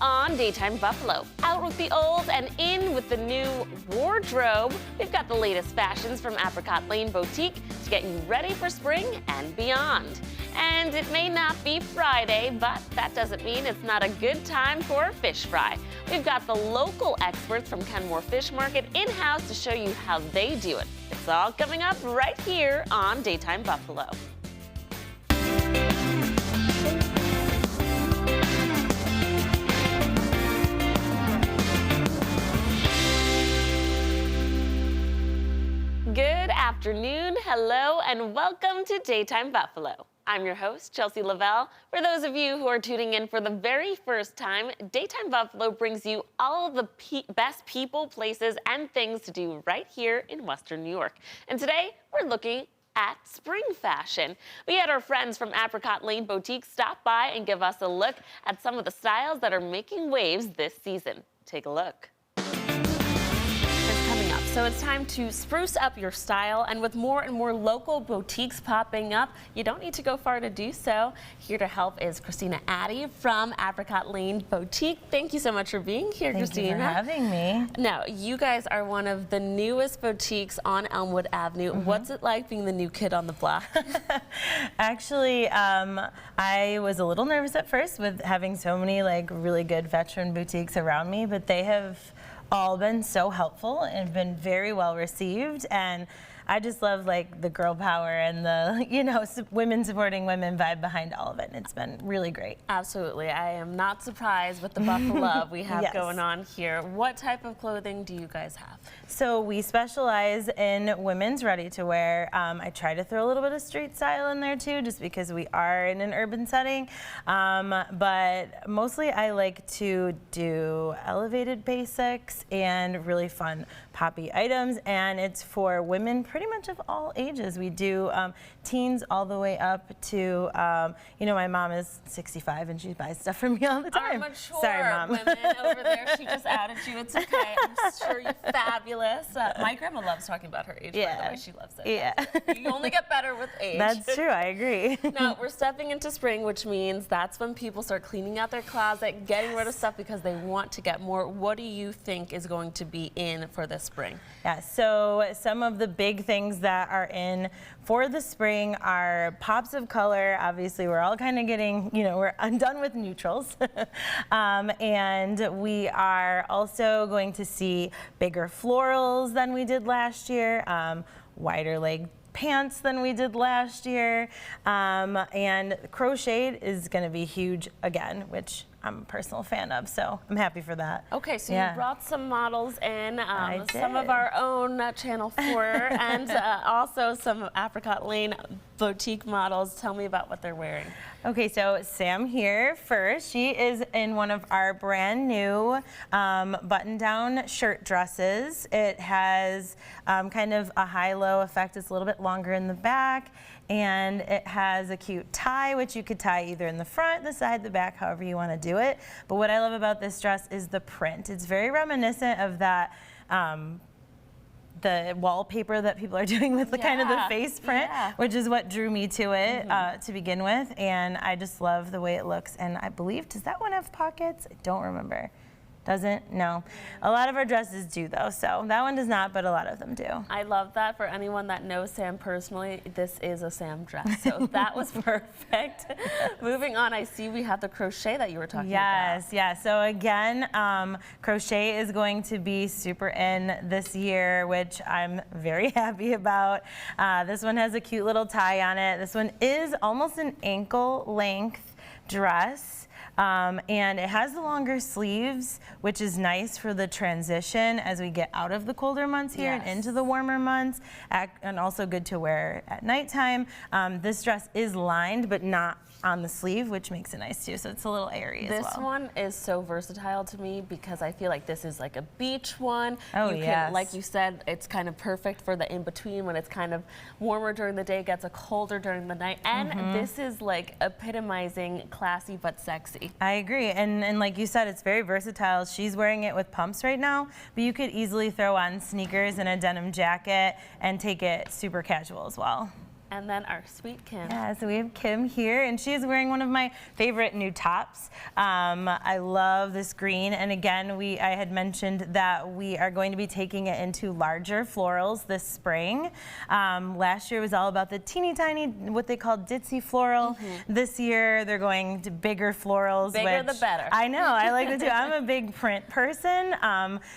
on Daytime Buffalo. Out with the old and in with the new wardrobe. We've got the latest fashions from Apricot Lane Boutique to get you ready for spring and beyond. And it may not be Friday, but that doesn't mean it's not a good time for a fish fry. We've got the local experts from Kenmore Fish Market in-house to show you how they do it. It's all coming up right here on Daytime Buffalo. Good afternoon, hello, and welcome to Daytime Buffalo. I'm your host, Chelsea Lavelle. For those of you who are tuning in for the very first time, Daytime Buffalo brings you all of the best people, places, and things to do right here in Western New York. And today, we're looking at spring fashion. We had our friends from Apricot Lane Boutique stop by and give us a look at some of the styles that are making waves this season. Take a look. So it's time to spruce up your style, and with more and more local boutiques popping up, you don't need to go far to do so. Here to help is Christina Addy from Apricot Lane Boutique. Thank you so much for being here, Christina. Thank you for having me. Now, you guys are one of the newest boutiques on Elmwood Avenue. What's it like being the new kid on the block? Actually, I was a little nervous at first with having so many really good veteran boutiques around me, but they have all been so helpful and been very well received, and I just love the girl power and the women supporting women vibe behind all of it, and it's been really great. Absolutely. I am not surprised with the buffalo love we have Yes. going on here. What type of clothing do you guys have? So we specialize in women's ready-to-wear. I try to throw a little bit of street style in there too, just because we are in an urban setting. But mostly I like to do elevated basics and really fun poppy items, and it's for women pretty much of all ages. We do teens all the way up to, my mom is 65 and she buys stuff from me all the time. Our mature Sorry, Mom. women over there. She just outed you. It's okay. I'm sure you're fabulous. My grandma loves talking about her age, by the way. She loves it. Yeah. You only get better with age. That's true. I agree. Now, we're stepping into spring, which means that's when people start cleaning out their closet, getting rid of stuff because they want to get more. What do you think is going to be in for this spring? Yeah, so some of the big things that are in for the spring are pops of color. Obviously, we're all kind of getting, we're undone with neutrals. And we are also going to see bigger florals than we did last year, wider leg pants than we did last year, and crochet is going to be huge again, which I'm a personal fan of, so I'm happy for that. Okay, so Yeah. you brought some models in, I some of did. our own Channel 4, and also some Apricot Lane Boutique models. Tell me about what they're wearing. Okay, so Sam here first. She is in one of our brand new button-down shirt dresses. It has kind of a high-low effect. It's a little bit longer in the back, and it has a cute tie, which you could tie either in the front, the side, the back, however you want to do it. But what I love about this dress is the print. It's very reminiscent of that the wallpaper that people are doing with the kind of the face print, which is what drew me to it to begin with. And I just love the way it looks. And I believe, does that one have pockets? I don't remember. Doesn't? No. A lot of our dresses do, though. So that one does not, but a lot of them do. I love that. For anyone that knows Sam personally, this is a Sam dress. So that was perfect. Moving on, I see we have the crochet that you were talking about. Yes, yeah. So again, crochet is going to be super in this year, which I'm very happy about. This one has a cute little tie on it. This one is almost an ankle length dress. And it has the longer sleeves, which is nice for the transition as we get out of the colder months here and into the warmer months, and also good to wear at nighttime. This dress is lined, but not on the sleeve, which makes it nice too. So it's a little airy as well. This one is so versatile to me because I feel like this is like a beach one. Oh, yes. Like you said, it's kind of perfect for the in-between when it's kind of warmer during the day, gets a colder during the night. And this is like epitomizing classy but sexy. I agree. And like you said, it's very versatile. She's wearing it with pumps right now, but you could easily throw on sneakers and a denim jacket and take it super casual as well. And then our sweet Kim. Yeah, so we have Kim here, and she's wearing one of my favorite new tops. I love this green, and again, I had mentioned that we are going to be taking it into larger florals this spring. Last year was all about the teeny tiny, what they call ditzy floral. This year, they're going to bigger florals. Bigger the better. I know, I like it too. I'm a big print person,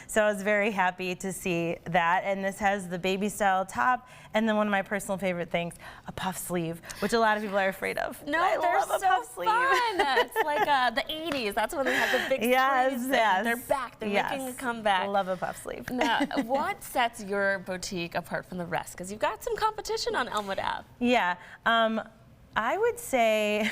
so I was very happy to see that. And this has the baby style top, and then one of my personal favorite things, a puff sleeve, which a lot of people are afraid of. No, I they're love a so puff sleeve. fun. It's like the 80s. That's when they had the big sleeves. They're back. They're making a comeback. I love a puff sleeve. Now, what sets your boutique apart from the rest? Because you've got some competition on Elmwood Ave. Yeah, I would say,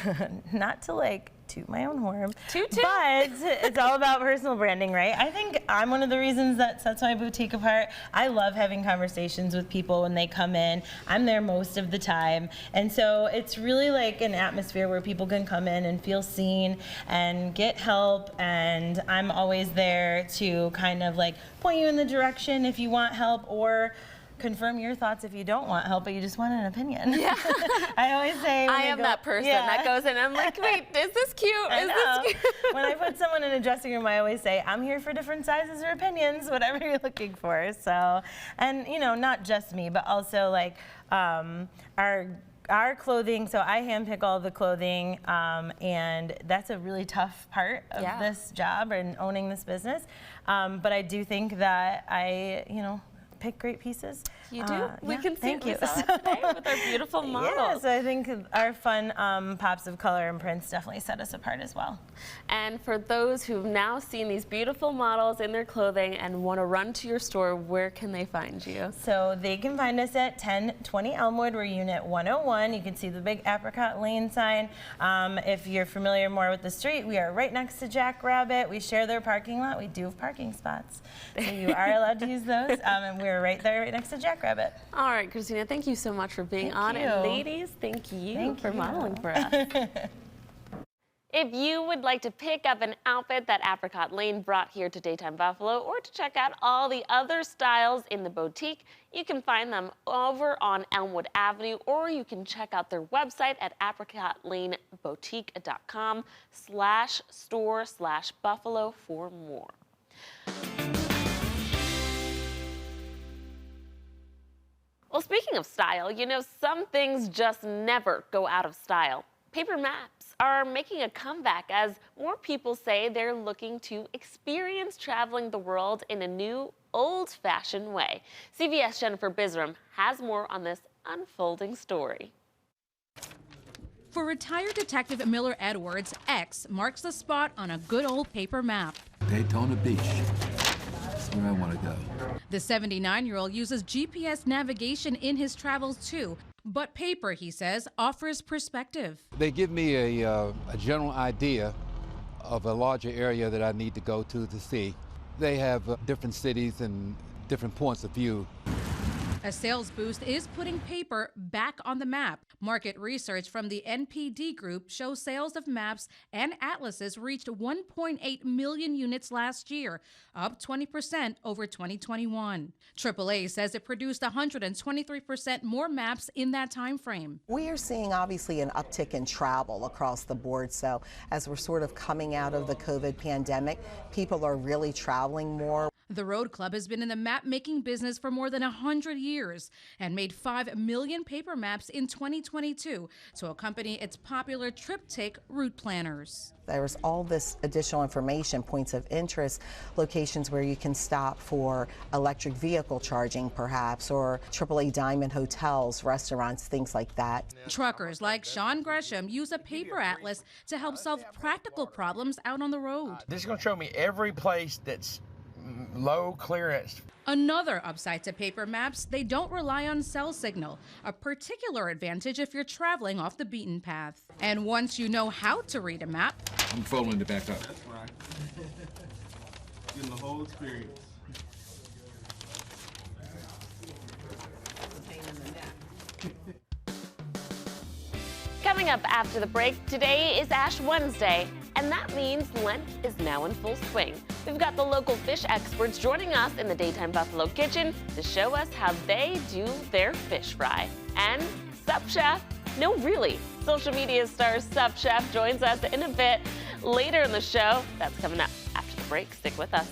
not to like toot my own horn, but it's all about personal branding, right? I think I'm one of the reasons that sets my boutique apart. I love having conversations with people when they come in. I'm there most of the time, and so it's really like an atmosphere where people can come in and feel seen and get help, and I'm always there to kind of like point you in the direction if you want help, or confirm your thoughts if you don't want help, but you just want an opinion. Yeah. I always say, I am that person that goes in and I'm like, wait, is this cute? Is this cute? When I put someone in a dressing room, I always say, I'm here for different sizes or opinions, whatever you're looking for. So, and you know, not just me, but also like our clothing, so I handpick all the clothing, and that's a really tough part of this job and owning this business. But I do think that I, pick great pieces. You do? We can see it today with our beautiful models. Yeah, so I think our fun pops of color and prints definitely set us apart as well. And for those who've now seen these beautiful models in their clothing and want to run to your store, where can they find you? So they can find us at 1020 Elmwood. We're unit 101. You can see the big Apricot Lane sign. If you're familiar more with the street, we are right next to Jack Rabbit. We share their parking lot. We do have parking spots, so you are allowed to use those. And we're right there, right next to Jack Rabbit. All right, Christina, thank you so much for being on. And ladies, thank you for modeling for us. If you would like to pick up an outfit that Apricot Lane brought here to Daytime Buffalo, or to check out all the other styles in the boutique, you can find them over on Elmwood Avenue, or you can check out their website at apricotlaneboutique.com/store/Buffalo for more. Well, speaking of style, some things just never go out of style. Paper maps are making a comeback as more people say they're looking to experience traveling the world in a new, old-fashioned way. CBS Jennifer Bisram has more on this unfolding story. For retired Detective Miller Edwards, X marks the spot on a good old paper map. Daytona Beach. That's where I want to go. The 79-year-old uses GPS navigation in his travels too, but paper, he says, offers perspective. They give me a general idea of a larger area that I need to go to see. They have different cities and different points of view. A sales boost is putting paper back on the map. Market research from the NPD Group shows sales of maps and atlases reached 1.8 million units last year, up 20% over 2021. AAA says it produced 123% more maps in that time frame. We are seeing obviously an uptick in travel across the board. So as we're sort of coming out of the COVID pandemic, people are really traveling more. The Road Club has been in the map-making business for more than 100 years and made 5 million paper maps in 2022 to accompany its popular triptych route planners. There's all this additional information, points of interest, locations where you can stop for electric vehicle charging perhaps, or AAA Diamond hotels, restaurants, things like that. Truckers like Sean Gresham use a paper atlas to help solve practical problems out on the road. This is going to show me every place that's low clearance. Another upside to paper maps, they don't rely on cell signal, a particular advantage if you're traveling off the beaten path. And once you know how to read a map, I'm folding it back up. That's right. Getting the whole experience. Coming up after the break, today is Ash Wednesday, and that means Lent is now in full swing. We've got the local fish experts joining us in the Daytime Buffalo kitchen to show us how they do their fish fry. And Sup Chef? No, really. Social media star Sup Chef joins us in a bit later in the show. That's coming up after the break. Stick with us.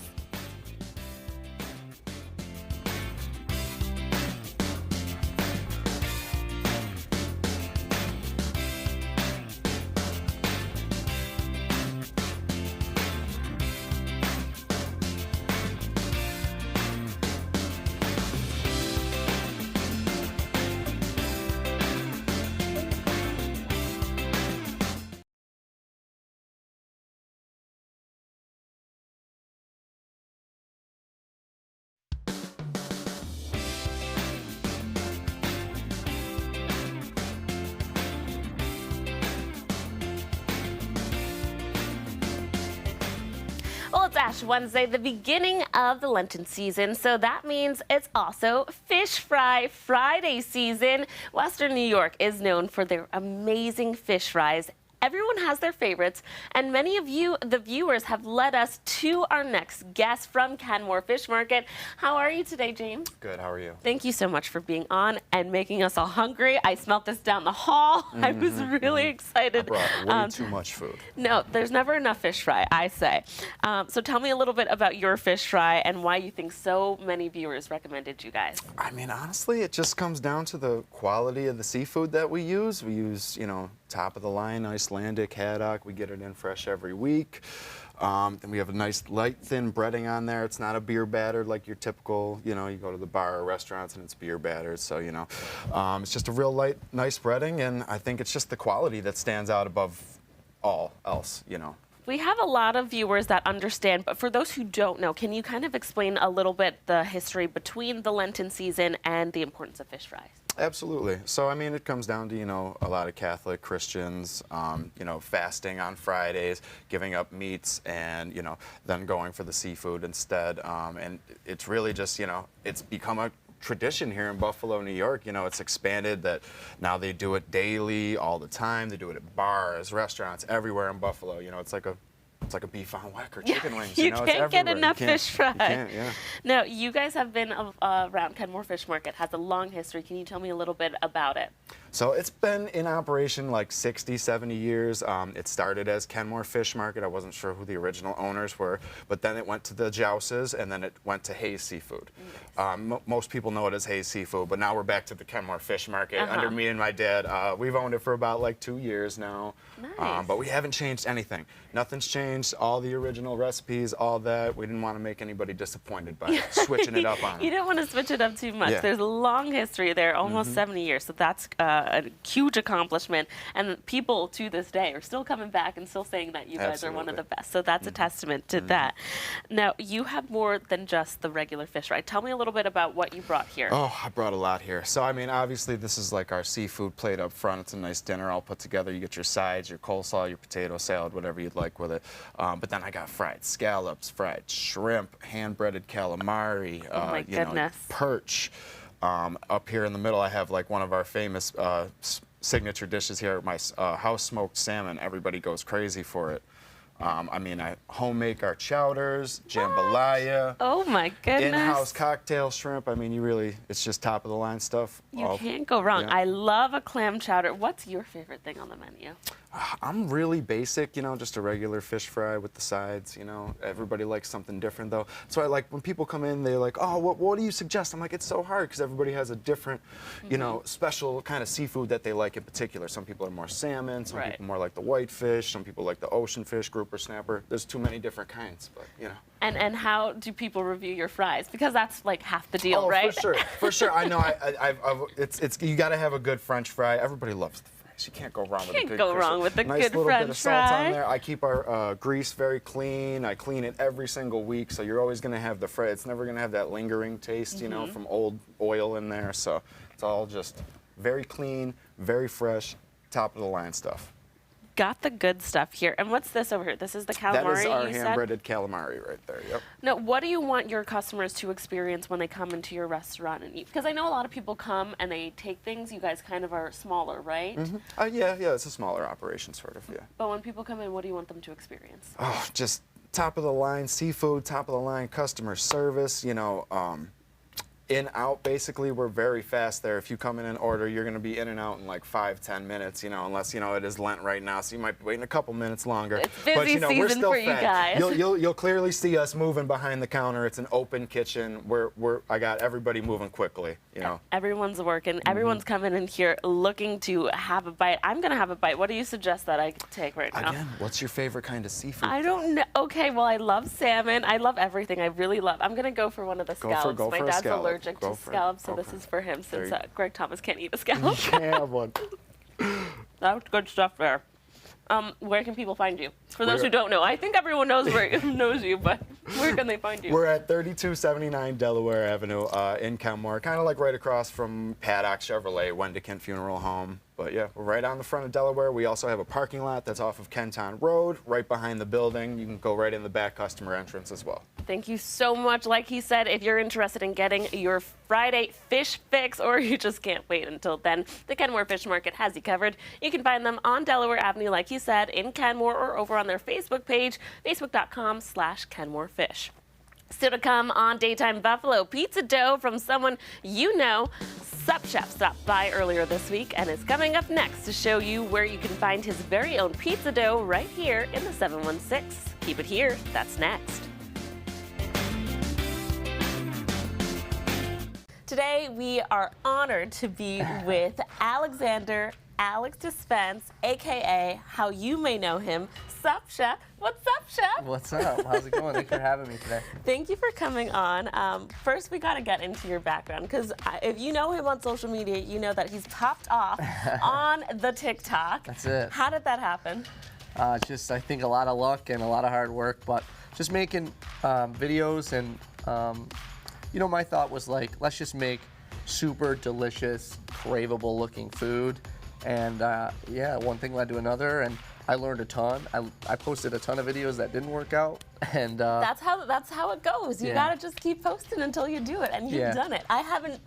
Well, it's Ash Wednesday, the beginning of the Lenten season, so that means it's also Fish Fry Friday season. Western New York is known for their amazing fish fries. Everyone has their favorites, and many of you, the viewers, have led us to our next guest from Kenmore Fish Market. How are you today, James? Good, how are you? Thank you so much for being on and making us all hungry. I smelt this down the hall. I was really excited. I brought way too much food. No, there's never enough fish fry, I say. So tell me a little bit about your fish fry and why you think so many viewers recommended you guys. I mean, honestly, it just comes down to the quality of the seafood that we use. We use, you know, top of the line, Icelandic, haddock. We get it in fresh every week. Then we have a nice light, thin breading on there. It's not a beer battered like your typical, you know, you go to the bar or restaurants and it's beer battered. So, you know, it's just a real light, nice breading. And I think it's just the quality that stands out above all else, you know. We have a lot of viewers that understand, but for those who don't know, can you kind of explain a little bit the history between the Lenten season and the importance of fish fries? Absolutely. So, I mean, it comes down to, you know, a lot of Catholic Christians, you know, fasting on Fridays, giving up meats, and, you know, then going for the seafood instead. And it's really just, you know, it's become a tradition here in Buffalo, New York. You know, it's expanded that now they do it daily, all the time. They do it at bars, restaurants, everywhere in Buffalo. You know, it's like a beef on weck or chicken wings. You know, can't it's get everywhere. enough fish fry. You can't, yeah. Now, you guys have been around Kenmore Fish Market, has a long history. Can you tell me a little bit about it? So it's been in operation like 60, 70 years. It started as Kenmore Fish Market. I wasn't sure who the original owners were, but then it went to the Jouses, and then it went to Hayes Seafood. Most people know it as Hayes Seafood, but now we're back to the Kenmore Fish Market under me and my dad. We've owned it for about like 2 years now, but we haven't changed anything. Nothing's changed. All the original recipes, all that. We didn't want to make anybody disappointed by switching it up on them. You don't want to switch it up too much. Yeah. There's a long history there, almost 70 years, so that's a huge accomplishment. And people to this day are still coming back and still saying that you guys are one of the best. So that's a testament to that. Now, you have more than just the regular fish, right? Tell me a little bit about what you brought here. Oh, I brought a lot here. So, I mean, obviously, this is like our seafood plate up front. It's a nice dinner all put together. You get your sides, your coleslaw, your potato salad, whatever you'd like with it. But then I got fried scallops, fried shrimp, hand-breaded calamari, you know, perch. Up here in the middle, I have like one of our famous signature dishes here, my house smoked salmon. Everybody goes crazy for it. I mean, I home make our chowders, jambalaya. Oh my goodness. In-house cocktail shrimp. I mean, you really, it's just top of the line stuff. You can't go wrong. Yeah. I love a clam chowder. What's your favorite thing on the menu? I'm really basic, you know, just a regular fish fry with the sides, you know. Everybody likes something different, though. So I like, when people come in, they're like, oh, what do you suggest? I'm like, it's so hard because everybody has a different, you know, special kind of seafood that they like in particular. Some people are more salmon, some people more like the whitefish, some people like the ocean fish, grouper snapper. There's too many different kinds, but, you know. And how do people review your fries? Because that's like half the deal, right? For sure. I know. It's you got to have a good French fry. Everybody loves the fries. You can't go wrong with a good nice little French bit of salt fry. on there. I keep our grease very clean. I clean it every single week, so you're always going to have the fry. It's never going to have that lingering taste, you know, from old oil in there. So it's all just very clean, very fresh, top of the line stuff. Got the good stuff here. And what's this over here? This is the calamari, That is our you said? hand-breaded calamari right there, yep. Now, what do you want your customers to experience when they come into your restaurant and eat? Because I know a lot of people come and they take things. You guys kind of are smaller, right? Yeah, it's a smaller operation, sort of, yeah. But when people come in, what do you want them to experience? Oh, just top of the line seafood, top of the line customer service, you know, in out, basically, we're very fast there. If you come in and order, you're going to be in and out in like 5-10 minutes, you know, unless, you know, it is Lent right now, so you might be waiting a couple minutes longer. It's busy but, you know, we're season still for you fast. guys. You'll clearly see us moving behind the counter. It's an open kitchen. I got everybody moving quickly, you know. Everyone's working. Everyone's coming in here looking to have a bite. I'm going to have a bite. What do you suggest that I take right now? Again, what's your favorite kind of seafood? I don't know. Okay, well, I love salmon. I love everything. I really love. I'm going to go for one of the scallops. go My for a dad's scallop. allergic Go to for it. scallops, so Okay. this is for him since There you- Greg Thomas can't eat a scallop. You can't have one. That's good stuff there. Where can people find you? For those We're- who don't know, I think everyone knows knows you, but where can they find you? We're at 3279 Delaware Avenue in Kenmore, kind of like right across from Paddock Chevrolet, Wendikin Funeral Home. But yeah, we're right on the front of Delaware. We also have a parking lot that's off of Kenton Road, right behind the building. You can go right in the back customer entrance as well. Thank you so much. Like he said, if you're interested in getting your Friday fish fix or you just can't wait until then, the Kenmore Fish Market has you covered. You can find them on Delaware Avenue, like he said, in Kenmore or over on their Facebook page, facebook.com/KenmoreFish. Still to come on Daytime Buffalo, pizza dough from someone you know. Sup Chef stopped by earlier this week and is coming up next to show you where you can find his very own pizza dough right here in the 716. Keep it here. That's next. Today, we are honored to be with Alexander Alex Dispense, a.k.a. how you may know him, Sup Chef. What's up, Chef? What's up? How's it going? Thanks for having me today. Thank you for coming on. First, we got to get into your background, because if you know him on social media, you know that he's popped off on the TikTok. That's it. How did that happen? Just, I think, a lot of luck and a lot of hard work, but just making videos and, you know, my thought was like, let's just make super delicious, craveable looking food. And yeah, one thing led to another, and I learned a ton. I posted a ton of videos that didn't work out, and That's how it goes. You yeah. gotta just keep posting until you do it, and you've Yeah. done it. I haven't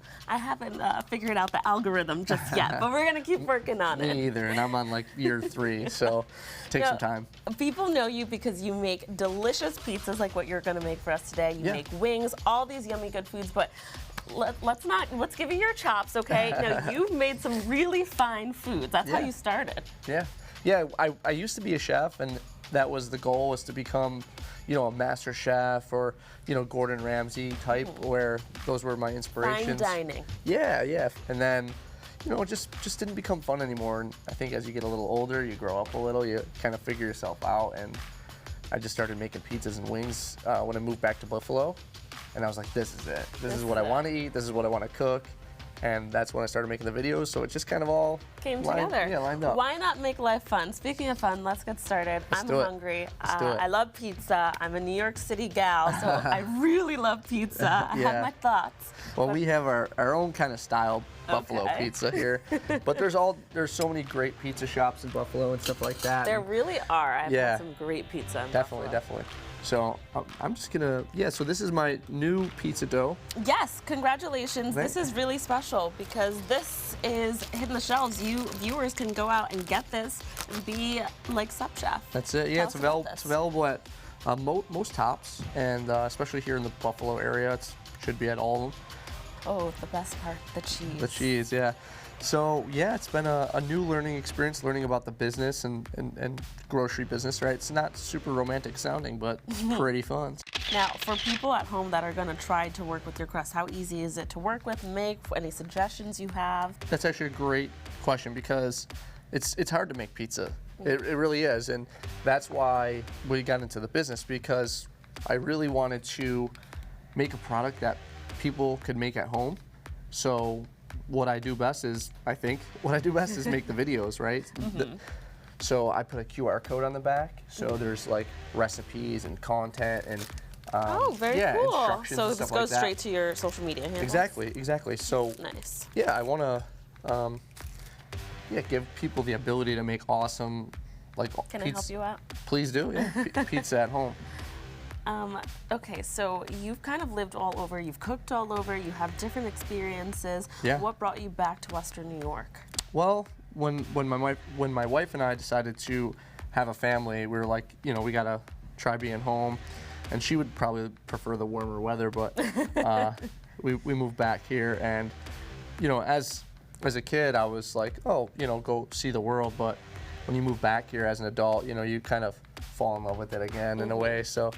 figured out the algorithm just yet, but we're gonna keep working on it. me either. And I'm on like year 3, so take Now, some time. People know you because you make delicious pizzas like what you're gonna make for us today. You Yeah. make wings, all these yummy good foods, but let's give you your chops, okay? Now, you've made some really fine foods. That's how Yeah. you started. Yeah, I used to be a chef, and that was the goal, was to become, you know, a master chef or, you know, Gordon Ramsay type, where those were my inspirations. Fine dining. Yeah. And then, you know, it just didn't become fun anymore. And I think as you get a little older, you grow up a little, you kind of figure yourself out. And I just started making pizzas and wings when I moved back to Buffalo. And I was like, this is it. This is what I want to eat. This is what I want to cook. And that's when I started making the videos. So it just kind of all Came together. Yeah, lined up. Why not make life fun? Speaking of fun, let's get started. I'm do it. hungry. Let's do it. I love pizza. I'm a New York City gal, so I really love pizza. I Yeah. have my thoughts. Well, we have our own kind of style Buffalo Okay. pizza here, but there's so many great pizza shops in Buffalo and stuff like that. There and really are. I've Yeah. had some great pizza in definitely. Buffalo. So I'm just gonna, so this is my new pizza dough. Yes, congratulations. Thank This is really special because this is hitting the shelves. You viewers can go out and get this and be like Sup Chef. That's it. Yeah, Tell it's us about available. this. It's available at most Tops, and especially here in the Buffalo area, it should be at all of them. Oh, the best part, the cheese. The cheese, yeah. So yeah, it's been a new learning experience, learning about the business and grocery business, right? It's not super romantic sounding, but it's pretty fun. Now, for people at home that are going to try to work with your crust, how easy is it to work with, make? Any suggestions you have? That's actually a great question because it's hard to make pizza. It really is, and that's why we got into the business, because I really wanted to make a product that people could make at home. So what I do best is make the videos, right? So I put a QR code on the back, so there's like recipes and content and Very cool. instructions So and this stuff goes like that. straight to your social media handles? Exactly. So Nice. yeah, I want to give people the ability to make awesome, like, Can I pizza. help you out? Please do, yeah. Pizza at home. Okay, so you've kind of lived all over, you've cooked all over, you have different experiences. Yeah. What brought you back to Western New York? Well, when my wife and I decided to have a family, we were like, we gotta try being home, and she would probably prefer the warmer weather, but we moved back here, and you know, as a kid, I was like, oh, you know, go see the world. But when you move back here as an adult, you know, you kind of fall in love with it again in a way. So,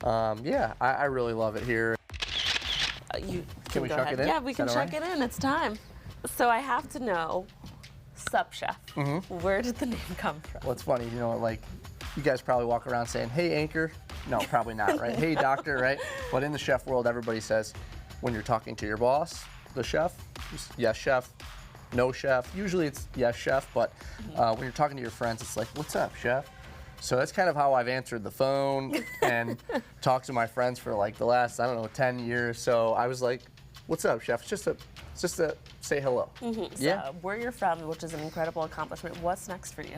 yeah, I really love it here. Can we chuck it in? Yeah, we Is can that chuck all right? it in. It's time. So I have to know, Sup Chef, where did the name come from? Well, it's funny, you know, like, you guys probably walk around saying, hey, anchor. No, probably not, right? Hey, doctor, right? But in the chef world, everybody says, when you're talking to your boss, the chef, yes, chef, no chef. Usually it's yes, chef, but when you're talking to your friends, it's like, what's up, chef? So that's kind of how I've answered the phone and talked to my friends for like the last, I don't know, 10 years. So I was like, what's up, chef? It's just to say hello. Yeah. So where you're from, which is an incredible accomplishment, what's next for you?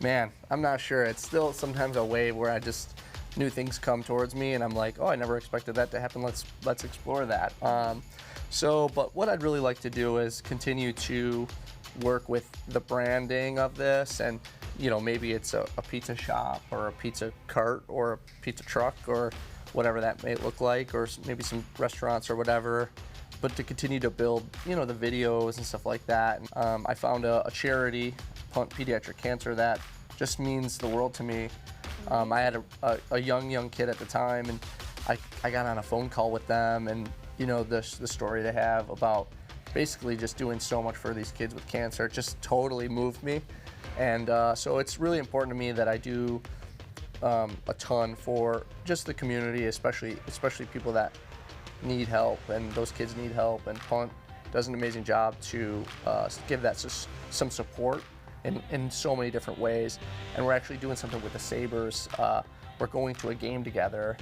Man, I'm not sure. It's still sometimes a wave where I just, new things come towards me and I'm like, oh, I never expected that to happen. Let's explore that. But what I'd really like to do is continue to work with the branding of this, and you know, maybe it's a pizza shop or a pizza cart or a pizza truck or whatever that may look like, or maybe some restaurants or whatever. But to continue to build, you know, the videos and stuff like that. I found a charity, Punt Pediatric Cancer, that just means the world to me. I had a young kid at the time, and I got on a phone call with them, and you know, the story they have about basically just doing so much for these kids with cancer, it just totally moved me. And so it's really important to me that I do a ton for just the community, especially people that need help, and those kids need help, and Punt does an amazing job to give that some support in so many different ways. And we're actually doing something with the Sabres. We're going to a game together,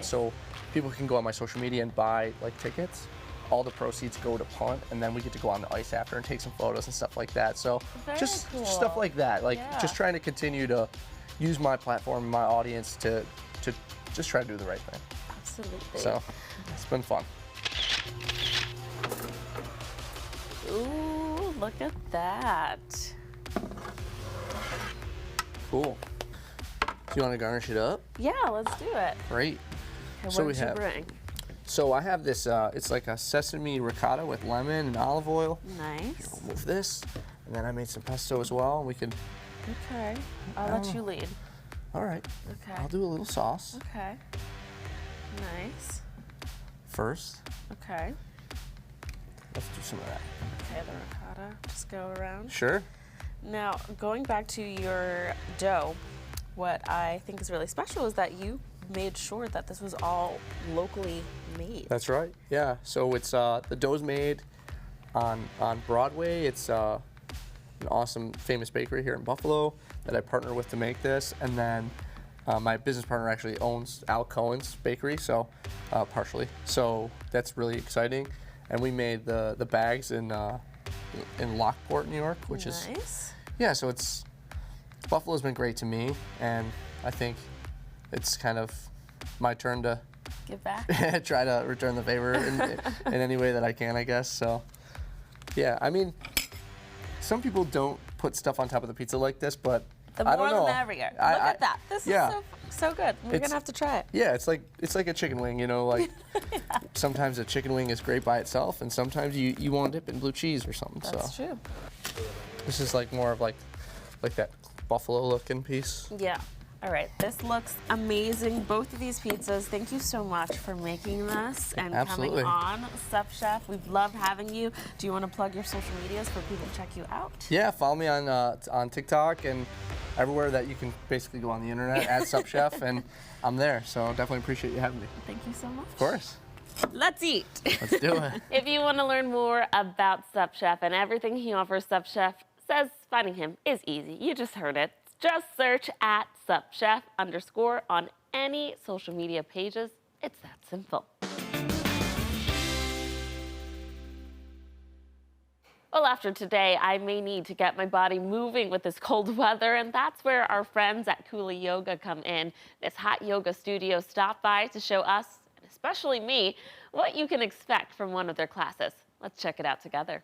so people can go on my social media and buy like tickets. All the proceeds go to Punt, and then we get to go on the ice after and take some photos and stuff like that. So just cool. stuff like that, like just trying to continue to use my platform and my audience to just try to do the right thing. Absolutely. So it's been fun. Ooh, look at that. Cool. Do you want to garnish it up? Yeah, let's do it. Great. Okay, So what we did you have- bring? So I have this, it's like a sesame ricotta with lemon and olive oil. Nice. We'll move this. And then I made some pesto as well. We can, Okay. I'll let you lead. all right. Okay. I'll do a little sauce Okay. Nice. first. Okay. Let's do some of that. Okay, the ricotta. Just go around. Sure. Now, going back to your dough, what I think is really special is that you made sure that this was all locally made. That's right. Yeah. So it's the dough's made on Broadway. It's an awesome, famous bakery here in Buffalo that I partner with to make this, and then my business partner actually owns Al Cohen's bakery, so partially. So that's really exciting. And we made the bags in Lockport, New York, which is yeah. So it's Buffalo's been great to me, and I think it's kind of my turn to Give back. try to return the favor in any way that I can, I guess. So, yeah, I mean, some people don't put stuff on top of the pizza like this, but The I more don't know. the merrier. Look at that. This yeah. is so good. We're It's- gonna have to try it. Yeah, it's like a chicken wing, you know, like sometimes a chicken wing is great by itself, and sometimes you want to dip in blue cheese or something. That's so true. this is like more of like that buffalo looking piece. Yeah. All right, this looks amazing. Both of these pizzas, thank you so much for making this and Absolutely. coming on. Sup Chef, we've loved having you. Do you want to plug your social medias for people to check you out? Yeah, follow me on TikTok and everywhere that you can basically go on the internet at Sup Chef, and I'm there. So definitely appreciate you having me. Thank you so much. Of course. Let's eat. Let's do it. If you want to learn more about Sup Chef and everything he offers, Sup Chef says finding him is easy. You just heard it. Just search at SupChef_ on any social media pages. It's that simple. Well, after today, I may need to get my body moving with this cold weather, and that's where our friends at Kula Yoga come in. This hot yoga studio stopped by to show us, and especially me, what you can expect from one of their classes. Let's check it out together.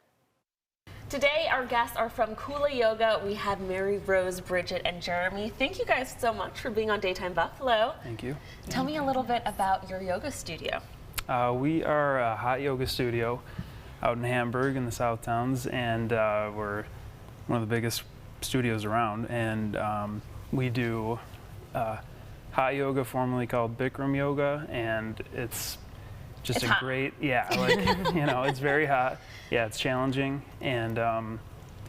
Today, our guests are from Kula Yoga. We have Mary, Rose, Bridget, and Jeremy. Thank you guys so much for being on Daytime Buffalo. Thank you. Tell me a little bit about your yoga studio. We are a hot yoga studio out in Hamburg in the South Towns, and we're one of the biggest studios around. And we do hot yoga, formerly called Bikram yoga, and it's just It's hot. great, yeah, like, you know, it's very hot. Yeah, it's challenging, and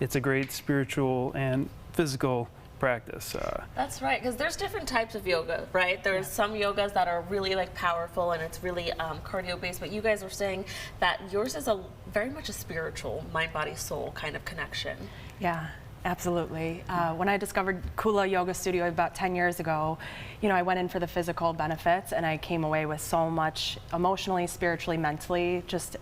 it's a great spiritual and physical practice. That's right, because there's different types of yoga, right? There's some yogas that are really like powerful and it's really cardio based, but you guys are saying that yours is a very much a spiritual mind, body, soul kind of connection. Yeah, absolutely. When I discovered Kula Yoga Studio about 10 years ago, you know, I went in for the physical benefits and I came away with so much emotionally, spiritually, mentally, just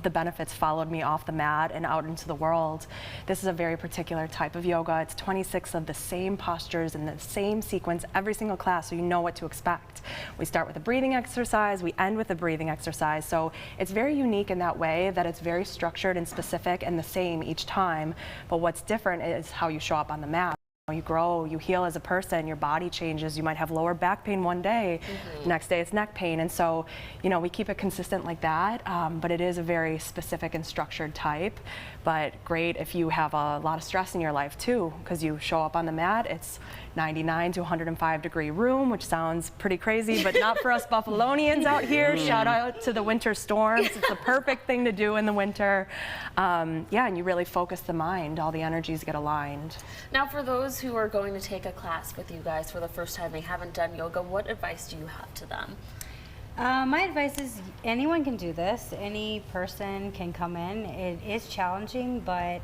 the benefits followed me off the mat and out into the world. This is a very particular type of yoga. It's 26 of the same postures in the same sequence every single class, so you know what to expect. We start with a breathing exercise, we end with a breathing exercise, so it's very unique in that way that it's very structured and specific and the same each time, but what's different is how you show up on the mat. You grow, you heal as a person, your body changes. You might have lower back pain one day, next day it's neck pain. And so, you know, we keep it consistent like that, but it is a very specific and structured type. But great if you have a lot of stress in your life too, because you show up on the mat, it's 99 to 105 degree room, which sounds pretty crazy, but not for us Buffalonians out here. Shout out to the winter storms. It's the perfect thing to do in the winter. Yeah, and you really focus the mind. All the energies get aligned. Now, for those who are going to take a class with you guys for the first time, they haven't done yoga, what advice do you have to them? My advice is anyone can do this. Any person can come in. It is challenging, but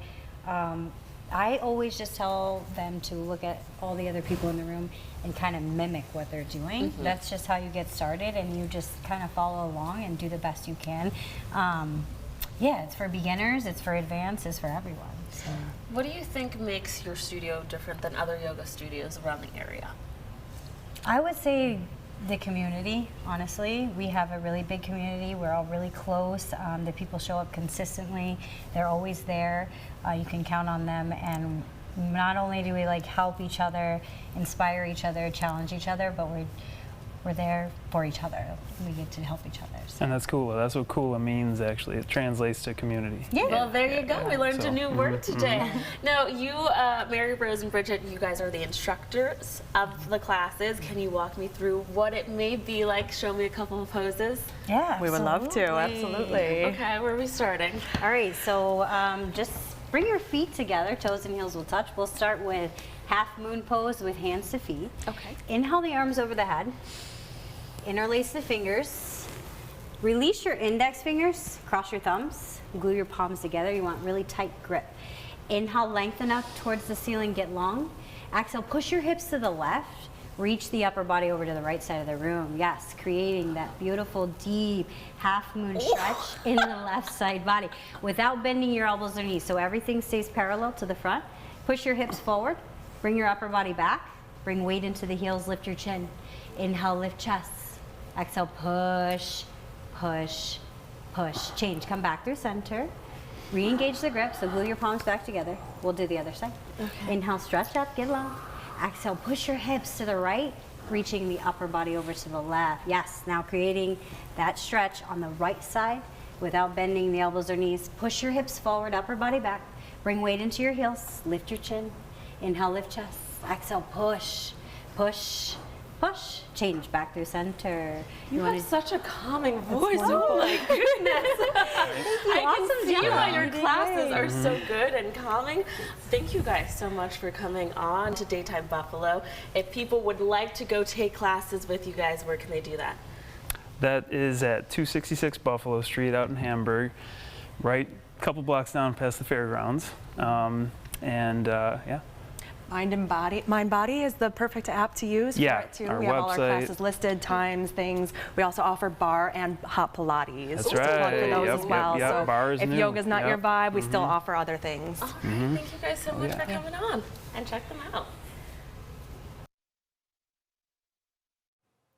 I always just tell them to look at all the other people in the room and kind of mimic what they're doing. That's just how you get started, and you just kind of follow along and do the best you can. Yeah, it's for beginners, it's for advanced, it's for everyone. So. What do you think makes your studio different than other yoga studios around the area? I would say the community, honestly. We have a really big community. We're all really close. The people show up consistently. They're always there. You can count on them. And not only do we like help each other, inspire each other, challenge each other, but we're there for each other. We get to help each other. So. And that's Kula. That's what Kula means, actually. It translates to community. Yeah. Well, there you go. We learned So, a new word today. Now, you, Mary Rose and Bridget, you guys are the instructors of the classes. Can you walk me through what it may be like? Show me a couple of poses. Yeah, We would love to, absolutely. Okay, where are we starting? All right, so just bring your feet together. Toes and heels will touch. We'll start with half moon pose with hands to feet. Okay. Inhale the arms over the head. Interlace the fingers. Release your index fingers, cross your thumbs, glue your palms together. You want really tight grip. Inhale, lengthen up towards the ceiling, get long. Exhale, push your hips to the left, reach the upper body over to the right side of the room. Yes, creating that beautiful, deep half moon stretch in the left side body without bending your elbows or knees. So everything stays parallel to the front. Push your hips forward, bring your upper body back, bring weight into the heels, lift your chin. Inhale, lift chest. Exhale, push, push, push. Change, come back through center. Re-engage the grip, so glue your palms back together. We'll do the other side. Okay. Inhale, stretch up, get long. Exhale, push your hips to the right, reaching the upper body over to the left. Yes, now creating that stretch on the right side without bending the elbows or knees. Push your hips forward, upper body back. Bring weight into your heels, lift your chin. Inhale, lift chest. Exhale, push, push, push. Change back through center. You have such a calming voice. Oh my goodness. I can see why your classes are so good and calming. Thank you guys so much for coming on to Daytime Buffalo. If people would like to go take classes with you guys, where can they do that? That is at 266 Buffalo Street out in Hamburg, right a couple blocks down past the fairgrounds. Yeah. Mind Body is the perfect app to use Yeah, for it too. our We have all our website. classes listed, times, things. We also offer bar and hot Pilates. That's Just a plug for right. those Yep, as well. yep, So bar is if new. yoga's not your Yep. vibe, we still offer other things. All right, thank you guys so much for coming on, and check them out.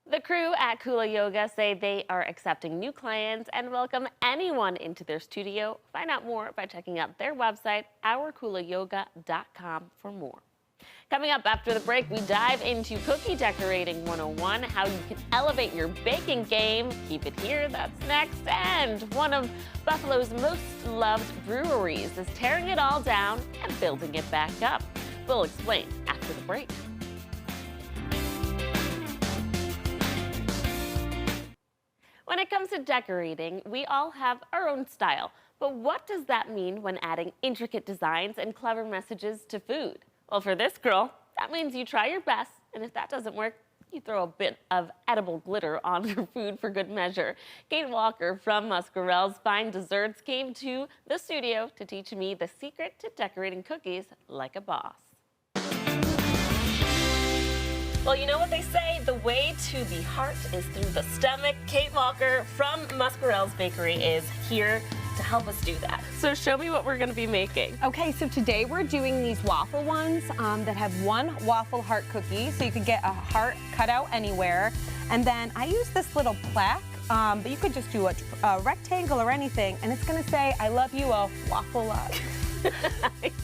The crew at Kula Yoga say they are accepting new clients and welcome anyone into their studio. Find out more by checking out their website, ourkulayoga.com, for more. Coming up after the break, we dive into Cookie Decorating 101, how you can elevate your baking game. Keep it here, that's next. And one of Buffalo's most loved breweries is tearing it all down and building it back up. We'll explain after the break. When it comes to decorating, we all have our own style. But what does that mean when adding intricate designs and clever messages to food? Well, for this girl, that means you try your best, and if that doesn't work, you throw a bit of edible glitter on your food for good measure. Kate Walker from Muscarell's Fine Desserts came to the studio to teach me the secret to decorating cookies like a boss. Well, you know what they say, the way to the heart is through the stomach. Kate Walker from Muscarell's Bakery is here to help us do that. So show me what we're gonna be making. Okay, so today we're doing these waffle ones that have one waffle heart cookie, so you could get a heart cut out anywhere. And then I use this little plaque, but you could just do a rectangle or anything, and it's gonna say, I love you, a waffle love.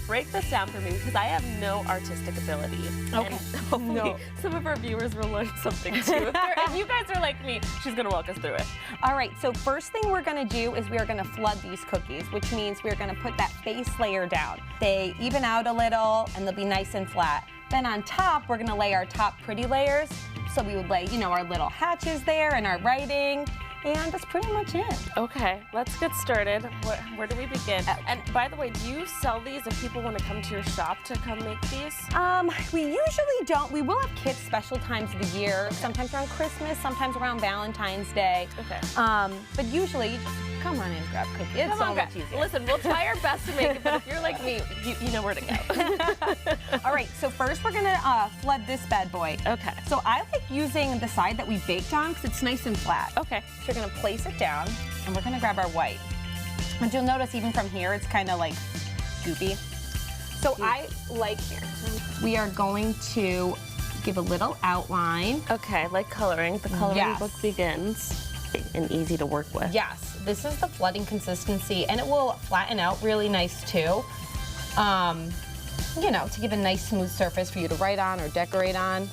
Break this down for me because I have no artistic ability. Okay. And hopefully some of our viewers will learn something too. If you guys are like me, she's gonna walk us through it. All right, so first thing we're gonna do is we are gonna flood these cookies, which means we're gonna put that base layer down. They even out a little and they'll be nice and flat. Then on top, we're gonna lay our top pretty layers. So we would lay, you know, our little hatches there and our writing. And that's pretty much it. Okay, let's get started. Where do we begin? And by the way, do you sell these if people want to come to your shop to come make these? We usually don't. We will have kids special times of the year, sometimes around Christmas, sometimes around Valentine's Day. Okay. But usually, you just come on in and grab cookies. It's so much easier. Listen, we'll try our best to make it, but if you're like me, you know where to go. All right, so first we're gonna flood this bad boy. Okay. So I like using the side that we baked on because it's nice and flat. Okay. So we're gonna place it down and we're gonna grab our white. And you'll notice even from here, it's kind of like goopy. So I like here. We are going to give a little outline. Okay, like coloring. The coloring book begins. And easy to work with. Yes, this is the flooding consistency, and it will flatten out really nice too. You know, to give a nice smooth surface for you to write on or decorate on.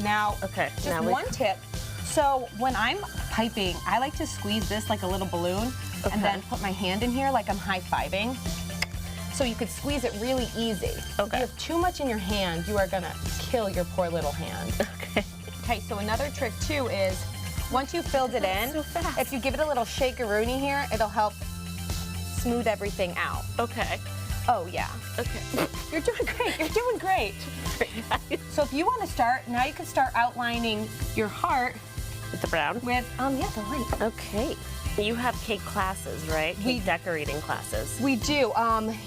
Now, just one tip. So when I'm piping, I like to squeeze this like a little balloon and then put my hand in here like I'm high-fiving. So you could squeeze it really easy. If you have too much in your hand, you are gonna kill your poor little hand. Okay, so another trick too is once you've filled it in, if you give it a little shake-a-rooney here, it'll help smooth everything out. Okay. Oh, yeah. Okay. You're doing great. You're doing great. So if you want to start, now you can start outlining your heart. With the brown? With, yeah, the white. Okay. You have cake classes, right? Cake decorating classes. We do.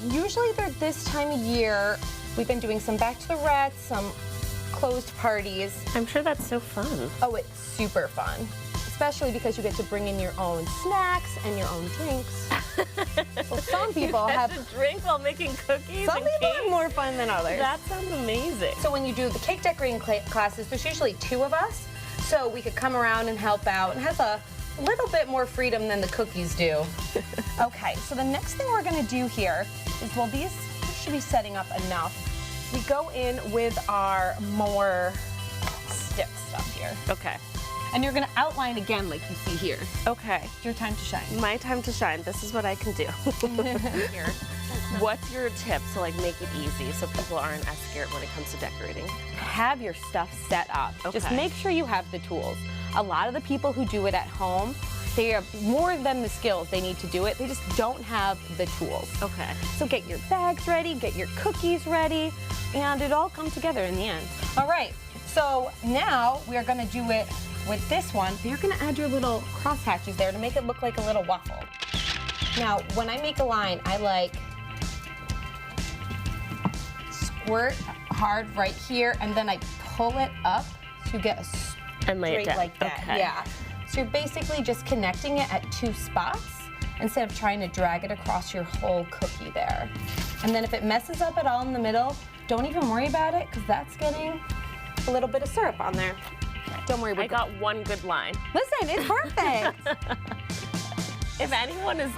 Usually they're this time of year. We've been doing some bachelorettes, some closed parties. I'm sure that's so fun. Oh, it's super fun. Especially because you get to bring in your own snacks and your own drinks. Well, some people have to drink while making cookies. Some people have more fun than others. That sounds amazing. So when you do the cake decorating classes, there's usually 2 of us, so we could come around and help out and have a little bit more freedom than the cookies do. Okay, so the next thing we're gonna do here is, well, these should be setting up enough. We go in with our more stiff stuff here. Okay. And you're gonna outline again like you see here. Okay. It's your time to shine. My time to shine. This is what I can do. Here. What's your tip to like make it easy so people aren't as scared when it comes to decorating? Have your stuff set up. Just make sure you have the tools. A lot of the people who do it at home, they have more than the skills they need to do it. They just don't have the tools. Okay. So get your bags ready, get your cookies ready, and it all comes together in the end. All right, so now we are gonna do it with this one. You're gonna add your little cross hatches there to make it look like a little waffle. Now, when I make a line, I like squirt hard right here, and then I pull it up to get a straight like that. Okay. Yeah. So you're basically just connecting it at 2 spots instead of trying to drag it across your whole cookie there. And then if it messes up at all in the middle, don't even worry about it, because that's getting a little bit of syrup on there. Don't worry. I got one good line. Listen, it's perfect. If anyone is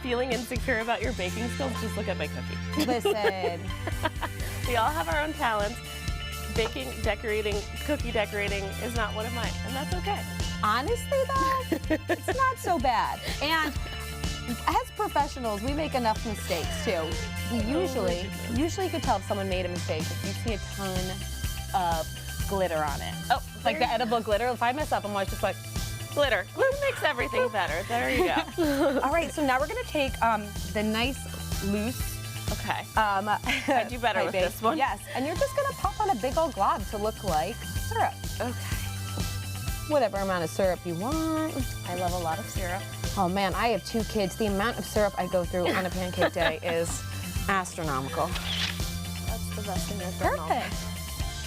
feeling insecure about your baking skills, just look at my cookie. Listen. We all have our own talents. Baking, decorating, cookie decorating is not one of mine, and that's okay. Honestly, though, it's not so bad. And as professionals, we make enough mistakes, too. We usually could tell if someone made a mistake if you see a ton of glitter on it. Oh, like the edible glitter. If I mess up, I'm always just like, glitter. Glue makes everything better. There you go. All right, so now we're going to take the nice, loose, okay. I do better with this one. Yes, and you're just going to pop on a big old glob to look like syrup. Okay. Whatever amount of syrup you want. I love a lot of syrup. Oh man, I have 2 kids. The amount of syrup I go through on a pancake day is astronomical. That's the best thing I've done. Perfect.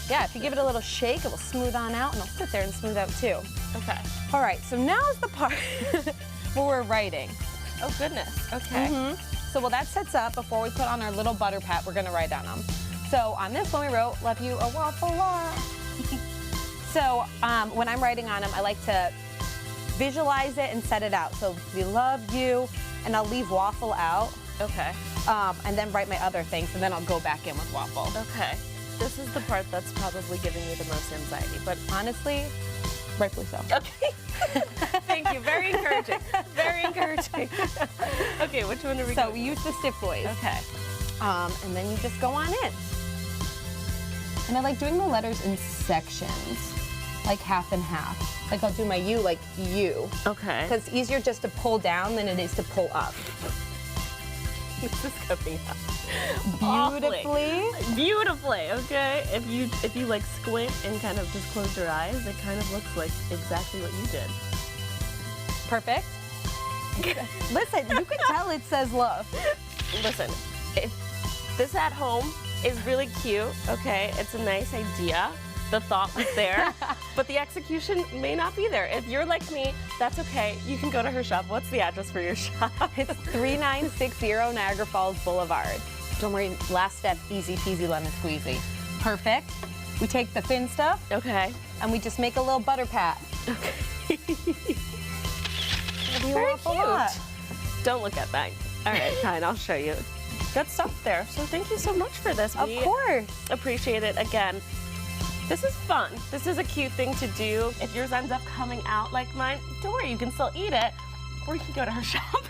Yeah, if you give it a little shake, it will smooth on out, and it'll sit there and smooth out too. Okay. All right, so now's the part where we're writing. Oh goodness, okay. So while that sets up, before we put on our little butter pat, we're gonna write on them. So on this one we wrote, love you a waffle lot. So when I'm writing on them, I like to visualize it and set it out. So we love you, and I'll leave waffle out. Okay. And then write my other things, and then I'll go back in with waffle. Okay. This is the part that's probably giving me the most anxiety, but honestly, rightfully so. Okay. Thank you. Very encouraging. Very encouraging. Okay, which one are we So we use the stiff boys. Okay. And then you just go on in. And I like doing the letters in sections, like half and half. Like I'll do my U like U. Okay. Because it's easier just to pull down than it is to pull up. This is coming out beautifully. Beautifully, okay. If you like squint and kind of just close your eyes, it kind of looks like exactly what you did. Perfect. Listen, you can tell it says love. Listen, if this at home is really cute, okay, it's a nice idea. The thought was there, but the execution may not be there. If you're like me, that's okay. You can go to her shop. What's the address for your shop? It's 3960 Niagara Falls Boulevard. Don't worry, last step, easy peasy lemon squeezy. Perfect. We take the thin stuff. Okay. And we just make a little butter pat. Okay. Very cute. Don't look at that. All right, fine, I'll show you. Good stuff there. So thank you so much for this. Of course. Appreciate it again. This is fun. This is a cute thing to do. If yours ends up coming out like mine, don't worry, you can still eat it, or you can go to her shop.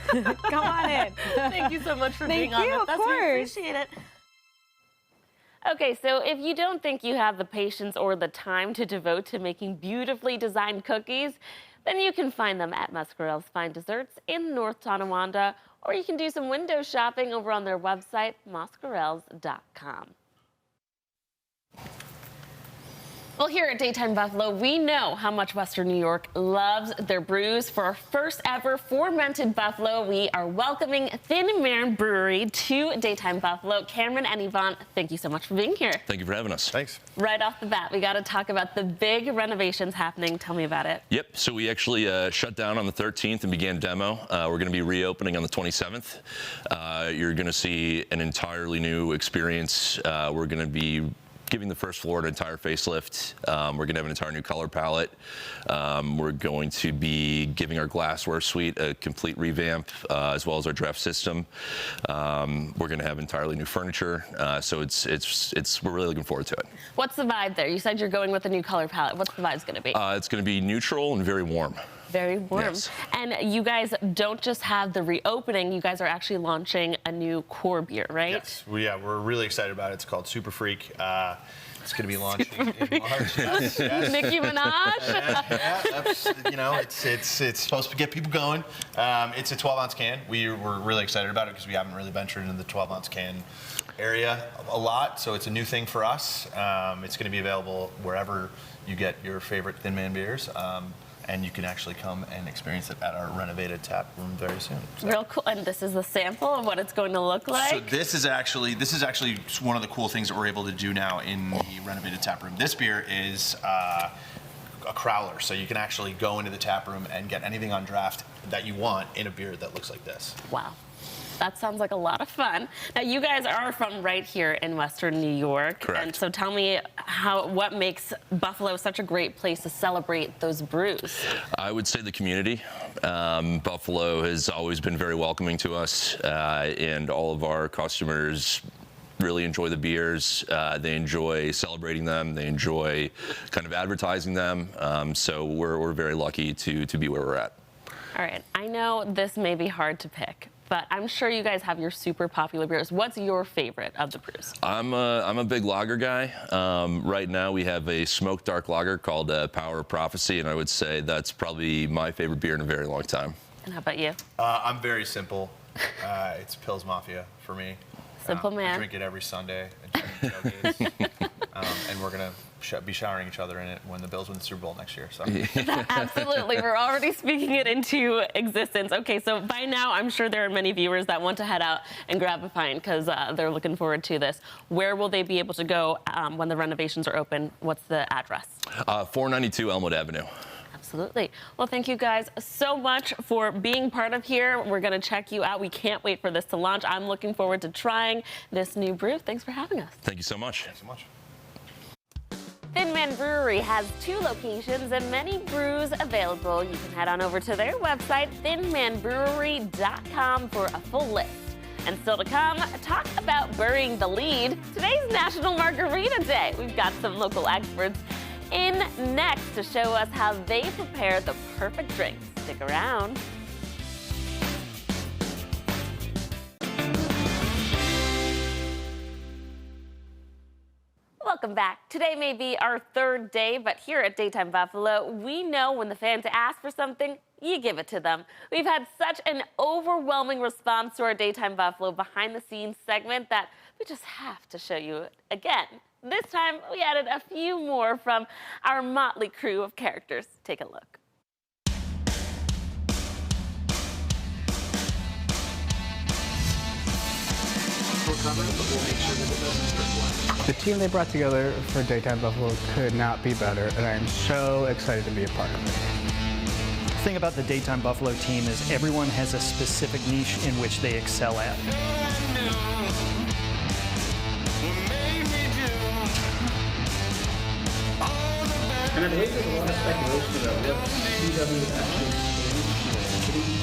Come on in. Thank you so much for being on with us. Of course. We appreciate it. Okay, so if you don't think you have the patience or the time to devote to making beautifully designed cookies, then you can find them at Muscarell's Fine Desserts in North Tonawanda, or you can do some window shopping over on their website, muscarells.com. Well, here at Daytime Buffalo, we know how much Western New York loves their brews. For our first ever fermented Buffalo, we are welcoming Thin Man Brewery to Daytime Buffalo. Cameron and Yvonne, thank you so much for being here. Thank you for having us. Thanks. Right off the bat, we got to talk about the big renovations happening. Tell me about it. Yep, so we actually shut down on the 13th and began demo. We're going to be reopening on the 27th. You're going to see an entirely new experience. We're going to be giving the first floor an entire facelift. We're going to have an entire new color palette. We're going to be giving our glassware suite a complete revamp, as well as our draft system. We're going to have entirely new furniture. So we're really looking forward to it. What's the vibe there? You said you're going with a new color palette. What's the vibe's going to be? It's going to be neutral and very warm. Very warm. Yes. And you guys don't just have the reopening, you guys are actually launching a new core beer, right? Yes, we're really excited about it. It's called Super Freak. It's going to be launching in March. Yes. Nicki Minaj? Yeah, it's supposed to get people going. It's a 12-ounce can. We're really excited about it because we haven't really ventured into the 12-ounce can area a lot, so it's a new thing for us. It's going to be available wherever you get your favorite Thin Man beers. And you can actually come and experience it at our renovated tap room very soon. So. Real cool. And this is the sample of what it's going to look like? So this is actually one of the cool things that we're able to do now in the renovated tap room. This beer is a crowler, so you can actually go into the tap room and get anything on draft that you want in a beer that looks like this. Wow. That sounds like a lot of fun. Now, you guys are from right here in Western New York. Correct. And so tell me what makes Buffalo such a great place to celebrate those brews? I would say the community. Buffalo has always been very welcoming to us, and all of our customers really enjoy the beers. They enjoy celebrating them. They enjoy kind of advertising them. So we're very lucky to be where we're at. All right, I know this may be hard to pick, but I'm sure you guys have your super popular beers. What's your favorite of the brews? I'm a big lager guy. Right now we have a smoked dark lager called Power of Prophecy, and I would say that's probably my favorite beer in a very long time. And how about you? I'm very simple. It's Pils Mafia for me. Simple man. I drink it every Sunday. And we're going to be showering each other in it when the Bills win the Super Bowl next year. So. Absolutely. We're already speaking it into existence. Okay, so by now, I'm sure there are many viewers that want to head out and grab a pint because they're looking forward to this. Where will they be able to go when the renovations are open? What's the address? 492 Elmwood Avenue. Absolutely. Well, thank you guys so much for being part of here. We're going to check you out. We can't wait for this to launch. I'm looking forward to trying this new brew. Thanks for having us. Thank you so much. Thanks so much. Thin Man Brewery has 2 locations and many brews available. You can head on over to their website, thinmanbrewery.com, for a full list. And still to come, talk about burying the lead. Today's National Margarita Day. We've got some local experts in next to show us how they prepare the perfect drink. Stick around. Welcome back. Today may be our 3rd day, but here at Daytime Buffalo, we know when the fans ask for something, you give it to them. We've had such an overwhelming response to our Daytime Buffalo behind-the-scenes segment that we just have to show you it again. This time, we added a few more from our motley crew of characters. Take a look. The team they brought together for Daytime Buffalo could not be better, and I am so excited to be a part of it. The thing about the Daytime Buffalo team is everyone has a specific niche in which they excel at. And I believe there's a lot of speculation about what CW actually stands for.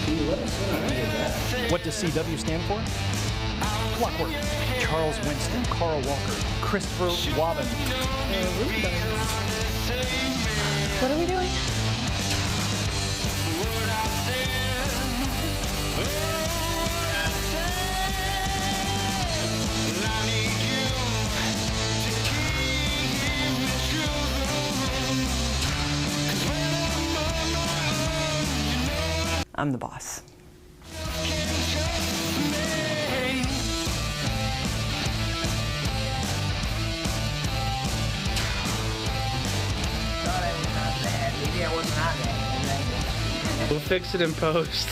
Can you let us in on any of that? What does CW stand for? Clockwork. Charles Winston, Carl Walker, Christopher Robin. What are we doing? I'm the boss. We'll fix it in post.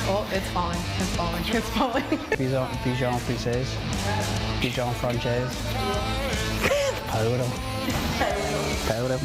Oh, it's falling. It's falling. It's falling. Bijan Française. Bijan Française. Paola. Paola.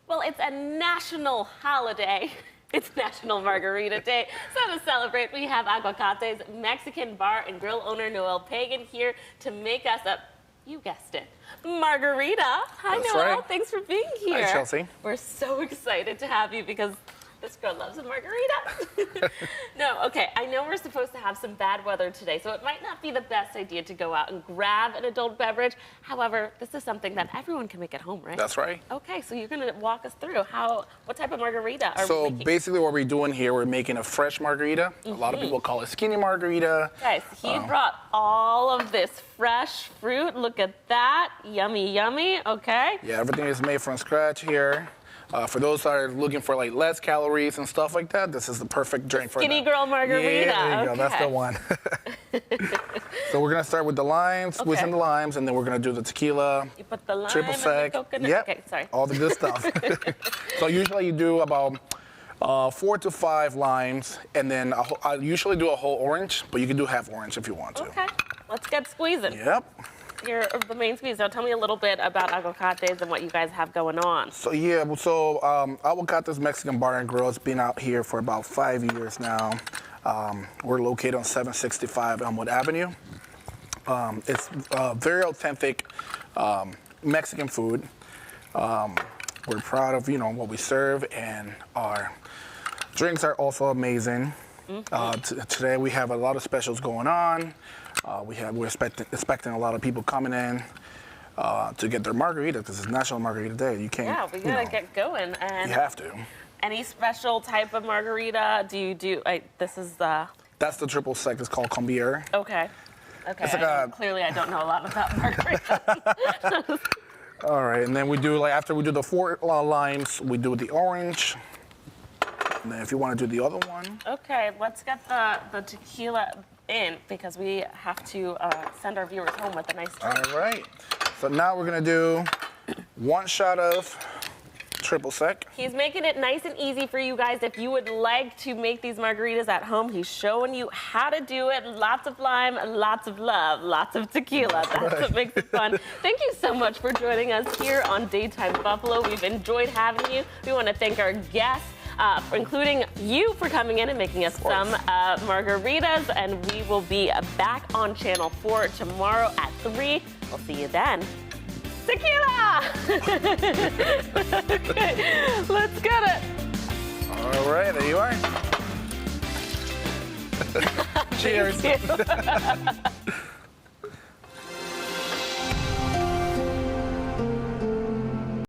Well, it's a national holiday. It's National Margarita Day. So to celebrate, we have Aguacates Mexican bar and grill owner Noel Pagan here to make us a, you guessed it, margarita. Hi, That's Noel. right. Thanks for being here. Hi, Chelsea. We're so excited to have you because this girl loves a margarita. No, okay, I know we're supposed to have some bad weather today, so it might not be the best idea to go out and grab an adult beverage. However, this is something that everyone can make at home, right? That's right. Okay, so you're gonna walk us through what type of margarita are we So making? basically what we're doing here, we're making a fresh margarita. A lot of people call it skinny margarita. Guys, he brought all of this fresh fruit. Look at that. Yummy, yummy. Okay. Yeah, everything is made from scratch here. For those that are looking for like less calories and stuff like that, this is the perfect drink for Skinny that. girl margarita. Yeah, there you go. That's Okay. the one. So we're gonna start with the limes, whizzing the limes, and then we're gonna do the tequila, You put the lime triple and sec. the coconut. Yep. Okay, sorry. All the good stuff. So usually you do about 4 to 5 limes, and then I usually do a whole orange, but you can do half orange if you want to. Okay. Let's get squeezing. Yep. the main squeeze. So tell me a little bit about Aguacates and what you guys have going on. So Aguacates Mexican Bar and Grill has been out here for about 5 years now. We're located on 765 Elmwood Avenue. It's very authentic Mexican food. We're proud of what we serve, and our drinks are also amazing. Today we have a lot of specials going on. We're expecting a lot of people coming in to get their margarita, because it's National Margarita Day. You can't. Yeah, we gotta get going. And you have to. Any special type of margarita do you do? This is the. That's the triple sec. It's called Combier. Okay. Okay. It's like clearly, I don't know a lot about margarita. All right, and then we do, after we do the 4 limes, we do the orange. And then if you want to do the other one. Okay, let's get the tequila in, because we have to send our viewers home with a nice drink. All right. So now we're going to do 1 shot of triple sec. He's making it nice and easy for you guys. If you would like to make these margaritas at home, he's showing you how to do it. Lots of lime, lots of love, lots of tequila. That's what makes it fun. Thank you so much for joining us here on Daytime Buffalo. We've enjoyed having you. We want to thank our guests, including you, for coming in and making us some margaritas. And we will be back on Channel 4 tomorrow at 3. We'll see you then. Tequila! Okay, let's get it. All right, there you are. Cheers.